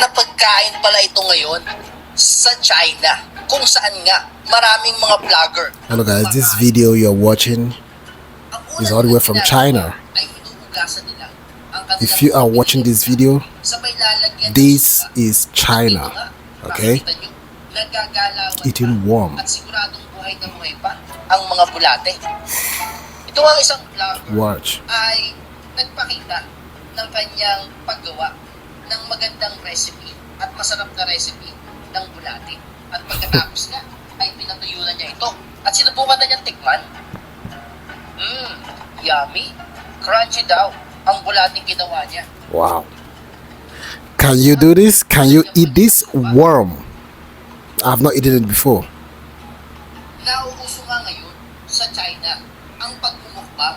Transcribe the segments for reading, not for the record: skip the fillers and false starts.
na pagkain pala ito ngayon sa China, kung saan nga maraming mga vlogger. Hello guys, this video you're watching is all the way from China. If you are watching this video, this is China, okay? Eating worm. At siguradong buhay na buhay pa ang mga bulate. Ito ang isang vlogger Watch. ay nagpakita ng kanyang paggawa ng magandang recipe at masarap na recipe ng bulate. At pagkatapos na ay pinatuyunan niya ito at sinubukan na niyang tikman. Yummy, crunchy daw ang bulating ginawa niya. Wow. Can you do this? Can you eat this worm? I've not eaten it before. Nauuso nga ngayon sa China ang pagmumukbang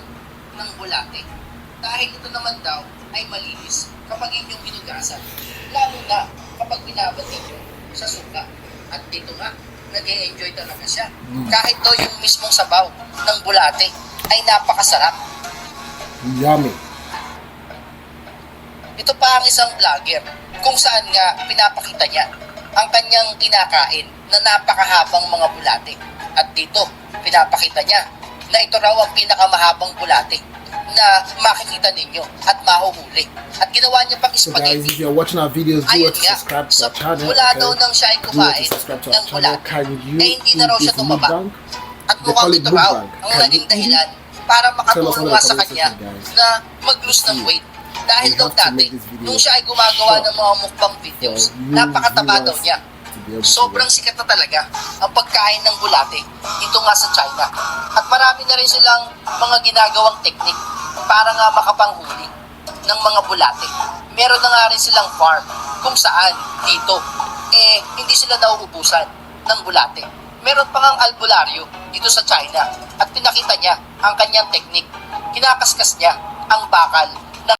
ng bulate. Dahil ito naman daw ay malinis kapag inyong hinugasan. Lalo na kapag binabad ninyo sa suka. At dito nga, nag-e-enjoy talaga siya. Kahit daw yung mismong sabaw ng bulate ay napakasarap. Yummy. Ito pa ang isang vlogger kung saan nga pinapakita niya ang kanyang kinakain na napakahabang mga bulate. At dito, pinapakita niya na ito raw ang pinakamahabang bulate na makikita ninyo at mahuhuli. At ginawa niya pang So guys, spaghetti. if you're watching our videos, do Ayun not nga, subscribe to sa our channel. mula daw nang siya ay Do not kumain subscribe to ng our channel. bulate, Can you eh hindi na raw eat siya this tumaba. mukbang? At They mukhang call it ito raw mukbang. ang Can naging you eat dahilan para makatulong Tell nga us sa on the kanya comment section, guys. na mag-lose ng weight. Dahil We daw have to dati, make this video nung siya ay gumagawa short ng mga mukbang videos, for new napakataba daw viewers niya. to be able to Sobrang sikat na talaga ang pagkain ng bulate dito nga sa China. At marami na rin silang mga ginagawang teknik para nga makapanghuli ng mga bulate. Meron na nga rin silang farm kung saan dito hindi sila nauubusan ng bulate. Meron pa ngang albularyo dito sa China at pinakita niya ang kanyang teknik. Kinakaskas niya ang bakal